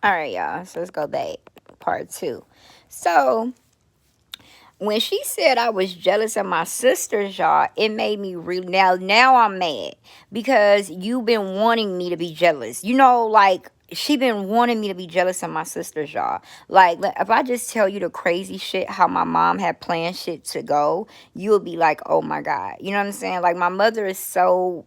All right, y'all. So let's go back. Part two. So when she said I was jealous of my sisters, y'all, it made me real. Now I'm mad because you've been wanting me to be jealous. You know, like she been wanting me to be jealous of my sisters, y'all. Like if I just tell you the crazy shit how my mom had planned shit to go, you'll be like, oh my god. You know what I'm saying? Like my mother is so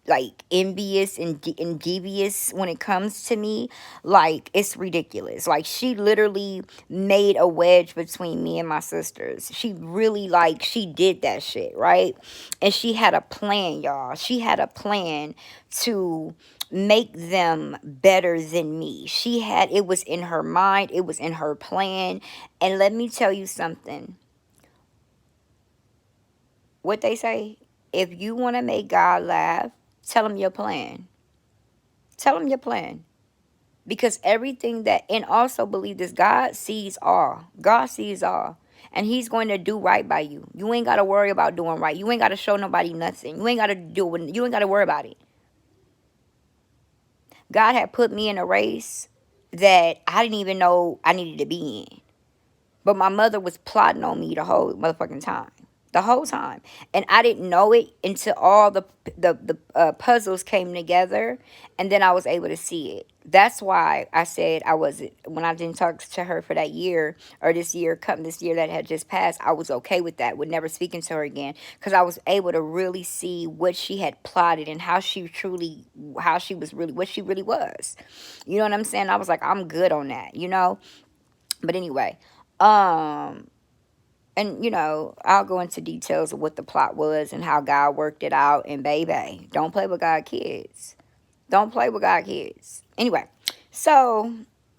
like envious and devious when it comes to me. Like it's ridiculous. Like she literally made a wedge between me and my sisters. She really, like, she did that shit, right? And she had a plan, y'all. She had a plan to make them better than me. She had, it was in her mind, it was in her plan. And let me tell you something. What they say, if you want to make God laugh, tell him your plan. Tell him your plan. Because everything that, and also believe this, God sees all. God sees all. And he's going to do right by you. You ain't got to worry about doing right. You ain't got to show nobody nothing. You ain't got to do it. You ain't got to worry about it. God had put me in a race that I didn't even know I needed to be in. But my mother was plotting on me the whole motherfucking time. The whole time. And I didn't know it until all the puzzles came together. And then I was able to see it. That's why I said I wasn't, when I didn't talk to her for that year, or this year that had just passed, I was okay with that, with never speaking to her again. Because I was able to really see what she had plotted and how she truly, how she was really, what she really was. You know what I'm saying? I was like, I'm good on that, you know? But anyway, um, and I'll go into details of what the plot was and how God worked it out. And baby, don't play with God kids. Don't play with God kids. Anyway, so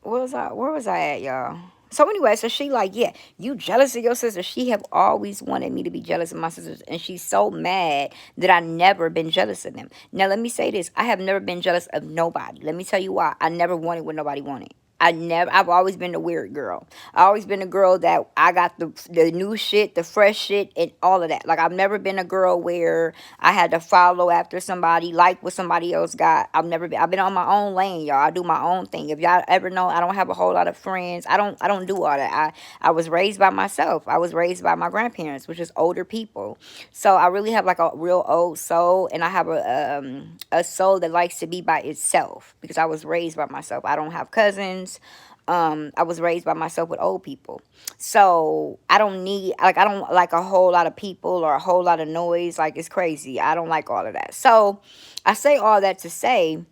where was I at, y'all? So anyway, so she like, yeah, you jealous of your sister. She have always wanted me to be jealous of my sisters, and she's so mad that I never been jealous of them. Now let me say this: I have never been jealous of nobody. Let me tell you why. I never wanted what nobody wanted. I've always been the weird girl. I always been a girl that I got the new shit, the fresh shit, and all of that. Like I've never been a girl where I had to follow after somebody, like what somebody else got. I've been on my own lane, y'all. I do my own thing. If y'all ever know, I don't have a whole lot of friends. I don't do all that. I was raised by myself. I was raised by my grandparents, which is older people. So I really have like a real old soul, and I have a soul that likes to be by itself because I was raised by myself. I don't have cousins. I was raised by myself with old people. So I don't like a whole lot of people or a whole lot of noise. Like it's crazy. I don't like all of that. So I say all that to say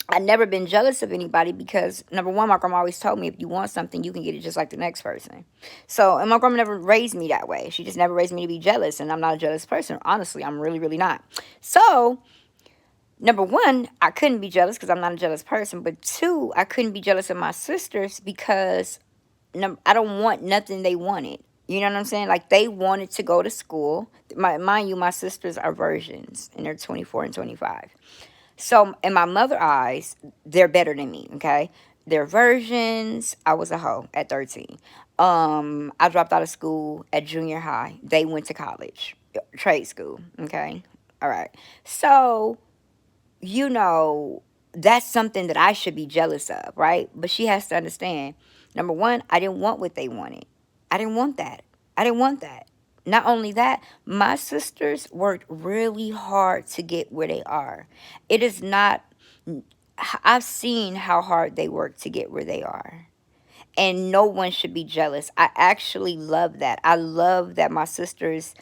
I never been jealous of anybody because number one, my grandma always told me if you want something, you can get it just like the next person. So, and my grandma never raised me that way. She just never raised me to be jealous, and I'm not a jealous person. Honestly, I'm really, really not. So, number one, I couldn't be jealous because I'm not a jealous person. But two, I couldn't be jealous of my sisters because I don't want nothing they wanted. You know what I'm saying? Like they wanted to go to school. Mind you, my sisters are virgins and they're 24 and 25. So in my mother eyes, they're better than me. Okay, they're virgins. I was a hoe at 13. I dropped out of school at junior high. They went to college, trade school. Okay, all right. So that's something that I should be jealous of, right? But she has to understand. Number one, I didn't want what they wanted. I didn't want that. I didn't want that. Not only that, my sisters worked really hard to get where they are. It is not, I've seen how hard they work to get where they are. And no one should be jealous. I actually love that. I love that my sisters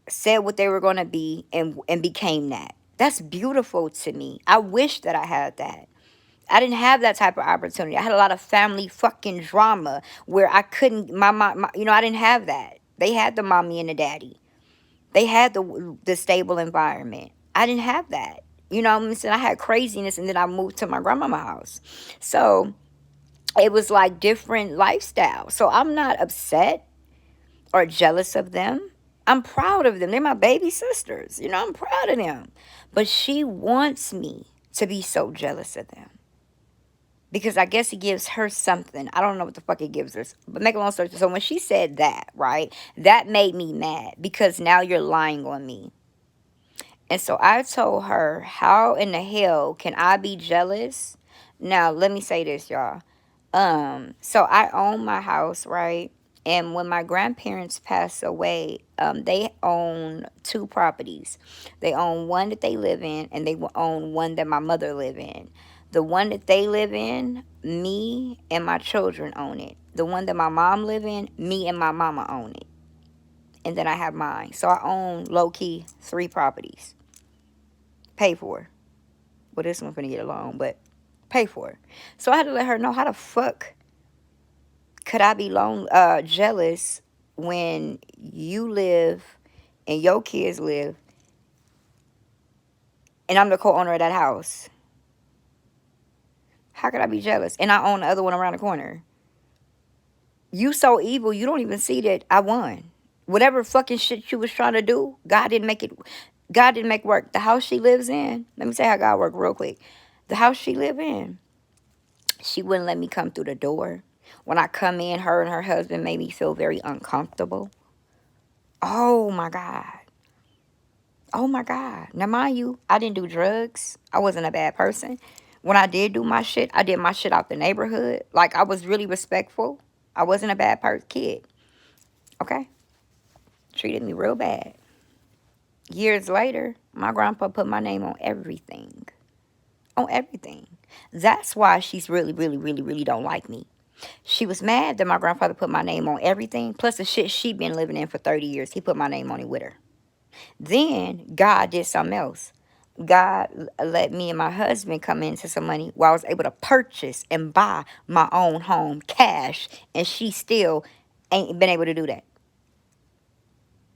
said what they were going to be and became that. That's beautiful to me. I wish that I had that. I didn't have that type of opportunity. I had a lot of family fucking drama where I couldn't, my mom, I didn't have that. They had the mommy and the daddy. They had the stable environment. I didn't have that. You know what I'm saying? I had craziness and then I moved to my grandmama's house. So it was like different lifestyle. So I'm not upset or jealous of them. I'm proud of them. They're my baby sisters. I'm proud of them. But she wants me to be so jealous of them. Because I guess it gives her something. I don't know what the fuck it gives her. But make a long story short. So when she said that, right, that made me mad. Because now you're lying on me. And so I told her, how in the hell can I be jealous Now, let me say this, y'all. So I own my house, right? And when my grandparents passed away, they own two properties. They own one that they live in, and they own one that my mother live in. The one that they live in, me and my children own it. The one that my mom live in, me and my mama own it. And then I have mine. So I own low key three properties. Pay for. Well, this one's gonna get a loan, but pay for. So I had to let her know how the fuck could I be jealous when you live and your kids live and I'm the co-owner of that house? How could I be jealous? And I own the other one around the corner. You so evil, you don't even see that I won. Whatever fucking shit you was trying to do, God didn't make it. God didn't make work. The house she lives in, let me say how God worked real quick. The house she live in, she wouldn't let me come through the door. When I come in, her and her husband made me feel very uncomfortable. Oh my God. Oh my God. Now, mind you, I didn't do drugs. I wasn't a bad person. When I did do my shit, I did my shit out the neighborhood. Like, I was really respectful. I wasn't a bad kid. Okay? Treated me real bad. Years later, my grandpa put my name on everything. On everything. That's why she's really, really, really, really don't like me. She was mad that my grandfather put my name on everything. Plus the shit she been living in for 30 years. He put my name on it with her. Then God did something else. God let me and my husband come into some money where I was able to purchase and buy my own home cash. And she still ain't been able to do that.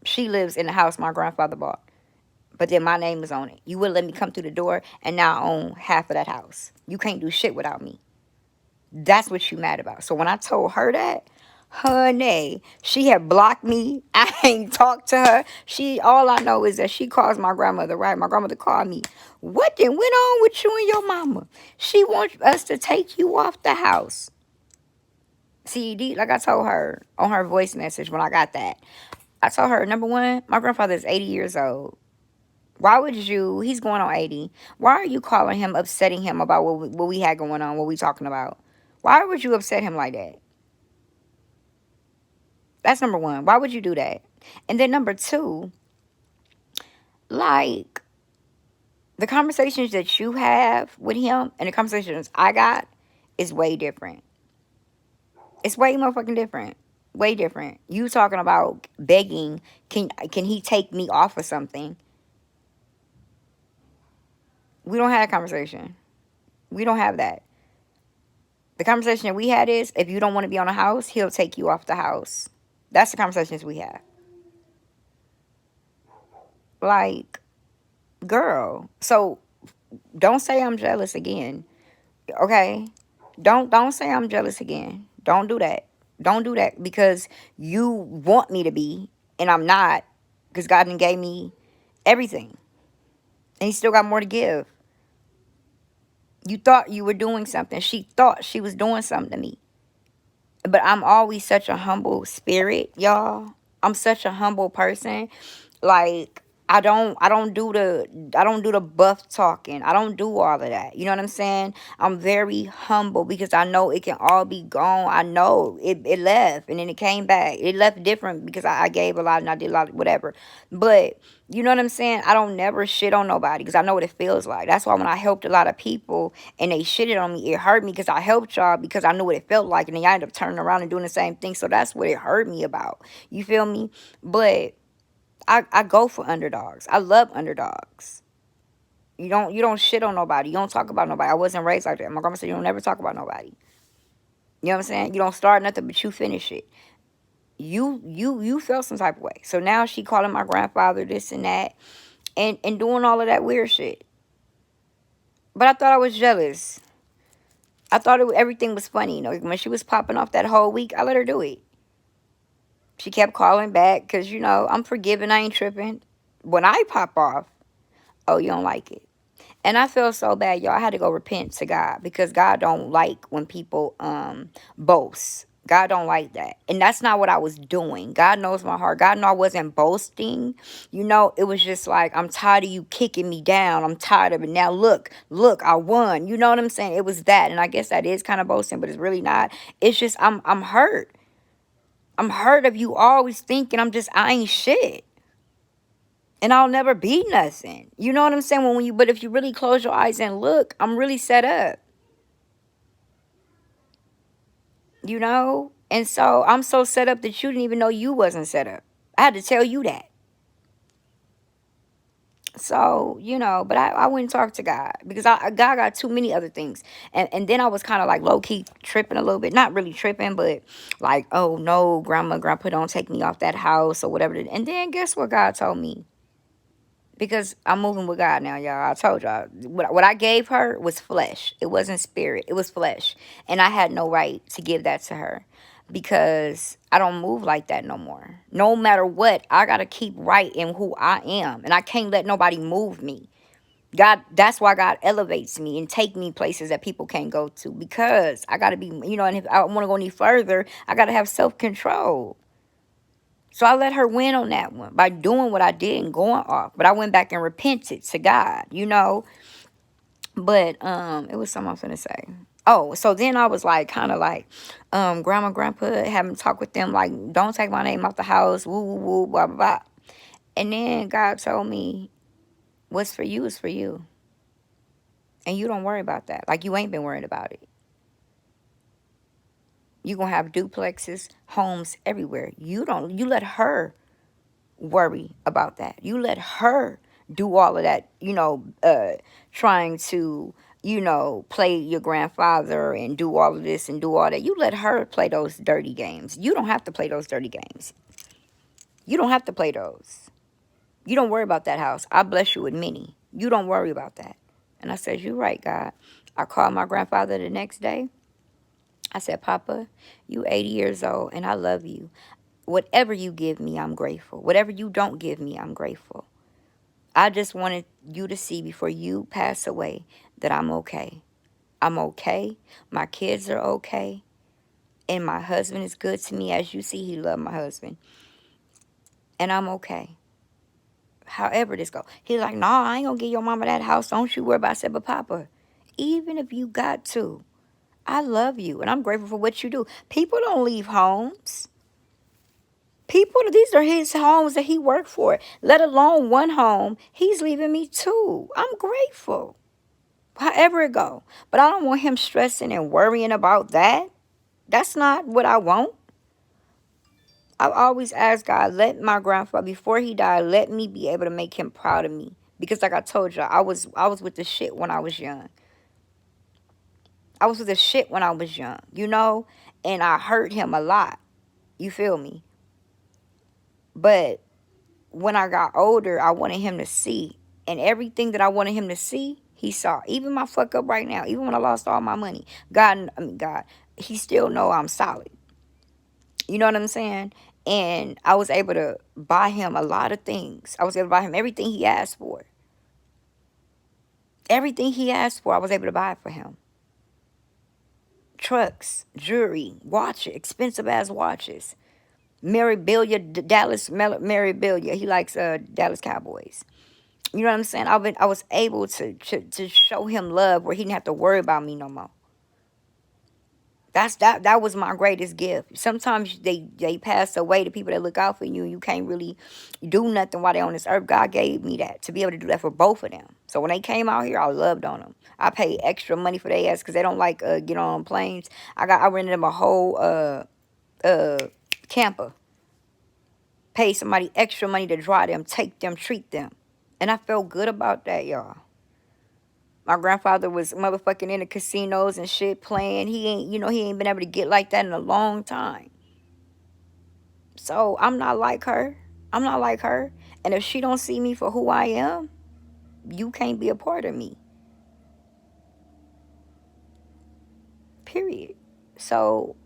She lives in the house my grandfather bought. But then my name is on it. You wouldn't let me come through the door and now I own half of that house. You can't do shit without me. That's what you mad about. So when I told her that, honey, she had blocked me. I ain't talked to her. All I know is that she calls my grandmother, right? My grandmother called me. What then went on with you and your mama? She wants us to take you off the house. See, like I told her on her voice message when I got that, I told her, number one, my grandfather is 80 years old. Why would he's going on 80. Why are you calling him, upsetting him about what we had going on, what we talking about? Why would you upset him like that? That's number one. Why would you do that? And then number two, like, the conversations that you have with him and the conversations I got is way different. It's way motherfucking different. Way different. You talking about begging, can he take me off of something? We don't have that conversation. We don't have that. The conversation that we had is, if you don't want to be on a house, he'll take you off the house. That's the conversations we have. Like, girl. So don't say I'm jealous again. Okay? Don't say I'm jealous again. Don't do that. Don't do that because you want me to be and I'm not, because God done gave me everything. And he still got more to give. You thought you were doing something. She thought she was doing something to me. But I'm always such a humble spirit, y'all. I'm such a humble person. Like, I don't do the buff talking. I don't do all of that. You know what I'm saying? I'm very humble because I know it can all be gone. I know it left and then it came back. It left different because I gave a lot and I did a lot, whatever. But you know what I'm saying? I don't never shit on nobody because I know what it feels like. That's why when I helped a lot of people and they shitted on me, it hurt me because I helped y'all because I knew what it felt like. And then y'all end up turning around and doing the same thing. So that's what it hurt me about. You feel me? But I go for underdogs. I love underdogs. You don't shit on nobody. You don't talk about nobody. I wasn't raised like that. My grandma said you don't never talk about nobody. You know what I'm saying? You don't start nothing but you finish it. You felt some type of way. So now she calling my grandfather this and that and doing all of that weird shit. But I thought I was jealous. I thought everything was funny. When she was popping off that whole week, I let her do it. She kept calling back because, I'm forgiving. I ain't tripping. When I pop off, oh, you don't like it. And I felt so bad, y'all. I had to go repent to God because God don't like when people boast. God don't like that. And that's not what I was doing. God knows my heart. God know I wasn't boasting. It was just like, I'm tired of you kicking me down. I'm tired of it. Now look, I won. You know what I'm saying? It was that. And I guess that is kind of boasting, but it's really not. It's just I'm hurt. I'm hurt of you always thinking I ain't shit. And I'll never be nothing. You know what I'm saying? But if you really close your eyes and look, I'm really set up. And so I'm so set up that you didn't even know you wasn't set up. I had to tell you that. So, but I went and talked to God because God got too many other things. And then I was kind of like low key tripping a little bit. Not really tripping, but like, oh no, grandpa don't take me off that house or whatever. And then guess what God told me? Because I'm moving with God now, y'all. I told y'all what I gave her was flesh. It wasn't spirit. It was flesh, and I had no right to give that to her because I don't move like that no more. No matter what, I gotta keep right in who I am, and I can't let nobody move me. God, that's why God elevates me and take me places that people can't go to because I gotta be, and if I want to go any further, I gotta have self control. So I let her win on that one by doing what I did and going off. But I went back and repented to God. But it was something I was gonna say. Oh, so then I was like kind of like grandma, grandpa, having talk with them like, don't take my name off the house, woo woo woo, blah blah blah. And then God told me, what's for you is for you. And you don't worry about that. Like you ain't been worried about it. You gonna have duplexes, homes everywhere. You let her worry about that. You let her do all of that, trying to, play your grandfather and do all of this and do all that. You let her play those dirty games. You don't have to play those dirty games. You don't have to play those. You don't worry about that house. I bless you with many. You don't worry about that. And I said, you're right, God. I called my grandfather the next day. I said, Papa, you 80 years old and I love you. Whatever you give me, I'm grateful. Whatever you don't give me, I'm grateful. I just wanted you to see before you pass away that I'm okay. I'm okay. My kids are okay. And my husband is good to me. As you see, he loved my husband. And I'm okay. However this go. He's like, no, I ain't going to give your mama that house. Don't you worry about it. I said, but Papa, even if you got to, I love you. And I'm grateful for what you do. People don't leave homes. These are his homes that he worked for, let alone one home. He's leaving me too. I'm grateful. However it go. But I don't want him stressing and worrying about that. That's not what I want. I've always asked God, let my grandfather, before he died, let me be able to make him proud of me. Because like I told you, I was with the shit when I was young. I was with the shit when I was young, and I hurt him a lot. You feel me? But when I got older, I wanted him to see. And everything that I wanted him to see, he saw. Even my fuck up right now. Even when I lost all my money. God, he still know I'm solid. You know what I'm saying? And I was able to buy him a lot of things. I was able to buy him everything he asked for. Everything he asked for, I was able to buy it for him. Trucks, jewelry, watches, expensive ass watches. Memorabilia, Dallas memorabilia. He likes Dallas Cowboys. You know what I'm saying? I was able to show him love where he didn't have to worry about me no more. That was my greatest gift. Sometimes they pass away, the people that look out for you, and you can't really do nothing while they're on this earth. God gave me that to be able to do that for both of them. So when they came out here, I loved on them. I paid extra money for their ass because they don't like get on planes. I rented them a whole camper. Paid somebody extra money to drive them, take them, treat them. And I felt good about that, y'all. My grandfather was motherfucking in the casinos and shit playing. He ain't been able to get like that in a long time. So I'm not like her. I'm not like her. And if she don't see me for who I am, you can't be a part of me. Period. So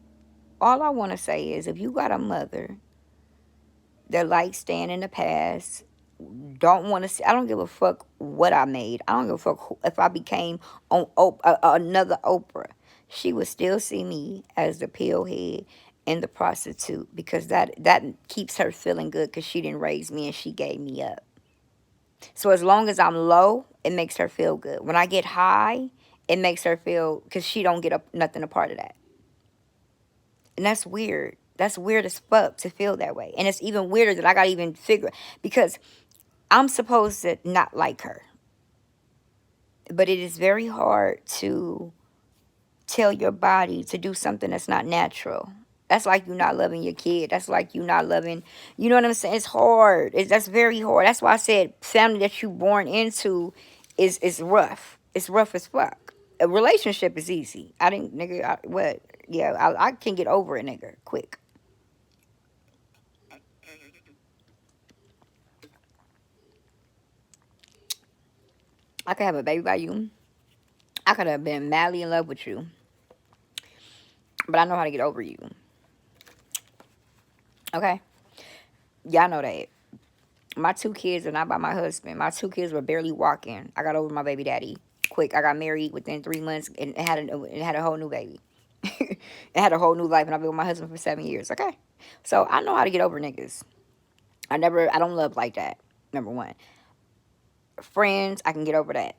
all I want to say is if you got a mother that likes staying in the past, don't want to see. I don't give a fuck what I made. I don't give a fuck if I became on another Oprah. she would still see me as the pill head and the prostitute because that keeps her feeling good because she didn't raise me and she gave me up. So as long as I'm low, it makes her feel good. When I get high, it makes her feel because she don't get up nothing a part of that. And that's weird. That's weird as fuck to feel that way. And it's even weirder that I gotta even figure because I'm supposed to not like her. But it is very hard to tell your body to do something that's not natural. That's like you not loving your kid. That's like you not loving, you know what I'm saying? It's hard. That's very hard. That's why I said family that you born into is rough. It's rough as fuck. A relationship is easy. I didn't, nigga, what? Yeah, I can get over it, nigga, quick. I could have a baby by you. I could have been madly in love with you. But I know how to get over you. Okay? Y'all know that. My two kids are not by my husband. My two kids were barely walking. I got over my baby daddy quick. I got married within 3 months and had a whole new baby. It had a whole new life, and I've been with my husband for 7 years. Okay, so I know how to get over niggas. I don't love like that. Number one, friends, I can get over that.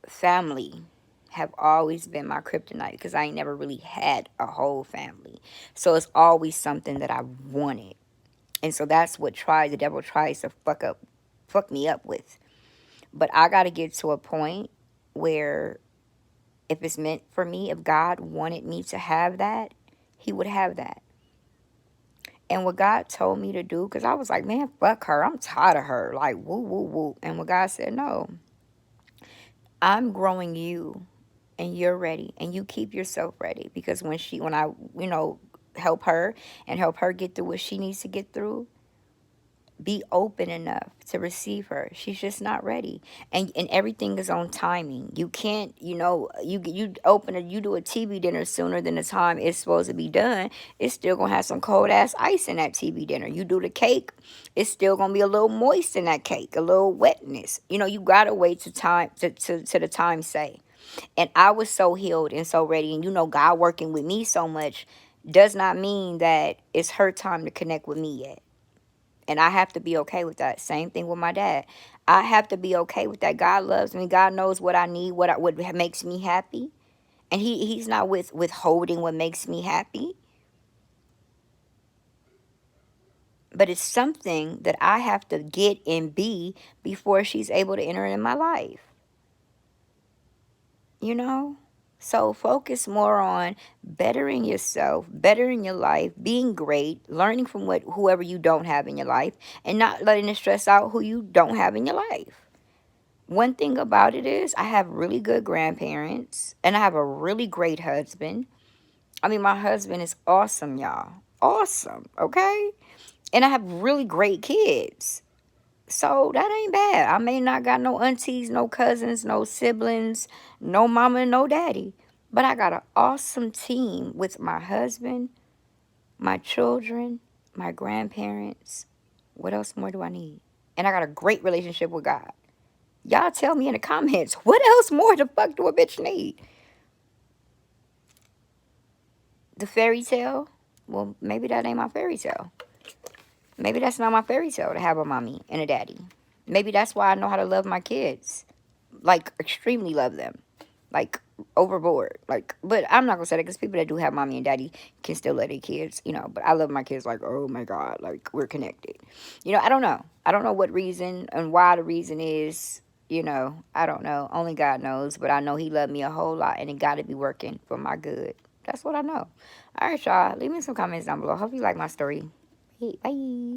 Family have always been my kryptonite because I ain't never really had a whole family. So it's always something that I wanted. And so that's what the devil tries to fuck me up with. But I got to get to a point where if it's meant for me, if God wanted me to have that, he would have that. And what God told me to do, because I was like, man, fuck her. I'm tired of her. Like, woo, woo, woo. And what God said, no, I'm growing you and you're ready. And you keep yourself ready. Because when I, help her and help her get through what she needs to get through, be open enough to receive her. She's just not ready. And everything is on timing. You can't, you do a TV dinner sooner than the time it's supposed to be done. It's still gonna have some cold ass ice in that TV dinner. You do the cake, it's still gonna be a little moist in that cake, a little wetness. You gotta wait to the time say. And I was so healed and so ready. And God working with me so much does not mean that it's her time to connect with me yet. And I have to be okay with that. Same thing with my dad. I have to be okay with that. God loves me. God knows what I need, what makes me happy. And he's not withholding what makes me happy. But it's something that I have to get and be before she's able to enter in my life. You know? So focus more on bettering yourself, bettering your life, being great, learning from whoever you don't have in your life, and not letting it stress out who you don't have in your life. One thing about it is I have really good grandparents and I have a really great husband. I mean, my husband is awesome, y'all. Awesome, okay? And I have really great kids. So that ain't bad. I may not got no aunties, no cousins, no siblings, no mama, and no daddy. But I got an awesome team with my husband, my children, my grandparents. What else more do I need? And I got a great relationship with God. Y'all tell me in the comments, what else more the fuck do a bitch need? The fairy tale? Well, maybe that ain't my fairy tale. Maybe that's not my fairy tale to have a mommy and a daddy. Maybe that's why I know how to love my kids. Like, extremely love them. Like, overboard. Like, but I'm not gonna say that because people that do have mommy and daddy can still love their kids, But I love my kids like, oh my God, like, we're connected. I don't know. I don't know what reason and why the reason is. I don't know. Only God knows. But I know he loved me a whole lot and it got to be working for my good. That's what I know. All right, y'all. Leave me some comments down below. Hope you like my story. Hey, bye.